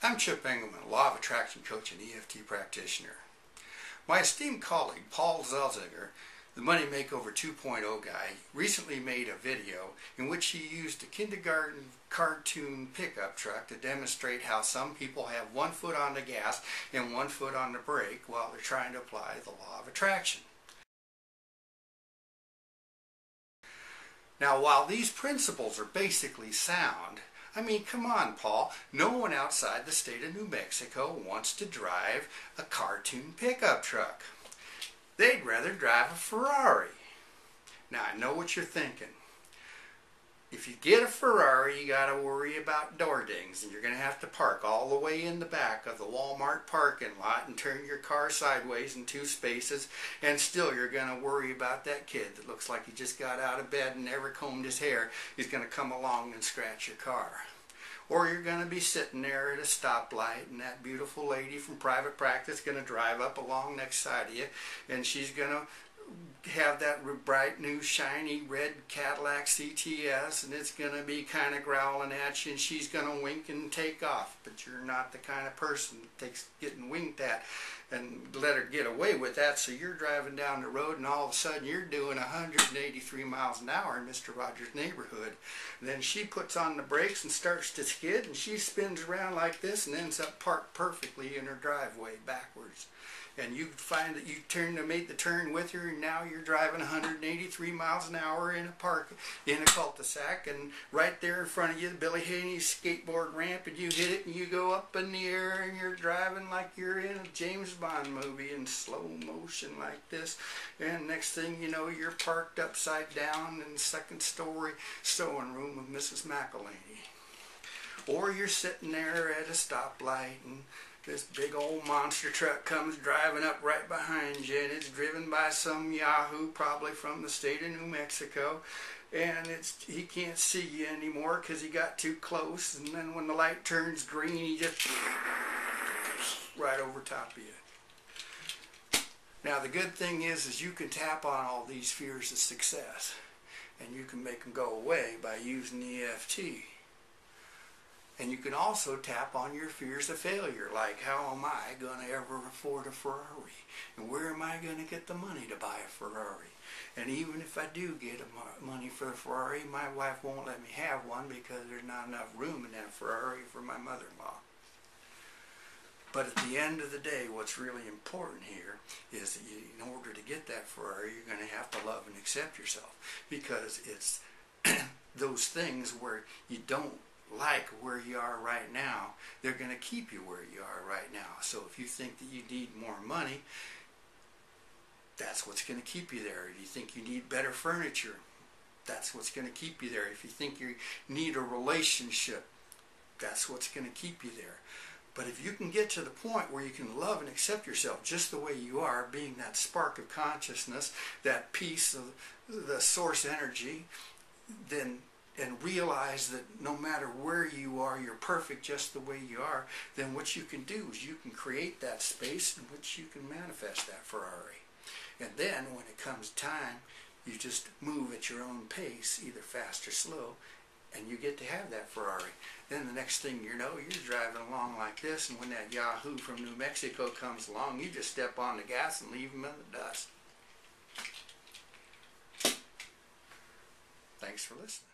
I'm Chip Engelman, Law of Attraction Coach and EFT practitioner. My esteemed colleague, Paul Zelzinger, the Money Makeover 2.0 guy, recently made a video in which he used a kindergarten cartoon pickup truck to demonstrate how some people have one foot on the gas and one foot on the brake while they're trying to apply the law of attraction. Now, while these principles are basically sound, I mean, come on, Paul. No one outside the state of New Mexico wants to drive a cartoon pickup truck. They'd rather drive a Ferrari. Now, I know what you're thinking. If you get a Ferrari, you got to worry about door dings, and you're going to have to park all the way in the back of the Walmart parking lot and turn your car sideways in 2 spaces, and still you're going to worry about that kid that looks like he just got out of bed and never combed his hair. He's going to come along and scratch your car. Or you're going to be sitting there at a stoplight, and that beautiful lady from private practice is going to drive up along next side of you, and she's going to have that bright new shiny red Cadillac CTS, and it's going to be kind of growling at you, and she's going to wink and take off. But you're not the kind of person that takes getting winked at and let her get away with that, so you're driving down the road and all of a sudden you're doing 183 miles an hour in Mr. Rogers' neighborhood. And then she puts on the brakes and starts to skid, and she spins around like this and ends up parked perfectly in her driveway backwards. And you find that you made the turn with her, and now you're driving 183 miles an hour in a cul-de-sac, and right there in front of you, the Billy Haney's skateboard ramp, and you hit it, and you go up in the air, and you're driving like you're in a James Bond movie in slow motion like this. And next thing you know, you're parked upside down in the second story sewing room of Mrs. McElhaney. Or you're sitting there at a stoplight, and this big old monster truck comes driving up right behind you, and it's driven by some yahoo, probably from the state of New Mexico, and he can't see you anymore because he got too close, and then when the light turns green, he just right over top of you. Now, the good thing is you can tap on all these fears of success, and you can make them go away by using the EFT. And you can also tap on your fears of failure, like how am I going to ever afford a Ferrari? And where am I going to get the money to buy a Ferrari? And even if I do get money for the Ferrari, my wife won't let me have one because there's not enough room in that Ferrari for my mother-in-law. But at the end of the day, what's really important here is that in order to get that Ferrari, you're going to have to love and accept yourself, because it's those things where you don't like where you are right now, they're going to keep you where you are right now. So if you think that you need more money, that's what's going to keep you there. If you think you need better furniture, that's what's going to keep you there. If you think you need a relationship, that's what's going to keep you there. But if you can get to the point where you can love and accept yourself just the way you are, being that spark of consciousness, that piece of the source energy, and realize that no matter where you are, you're perfect just the way you are, then what you can do is you can create that space in which you can manifest that Ferrari. And then when it comes time, you just move at your own pace, either fast or slow, and you get to have that Ferrari. Then the next thing you know, you're driving along like this, and when that yahoo from New Mexico comes along, you just step on the gas and leave him in the dust. Thanks for listening.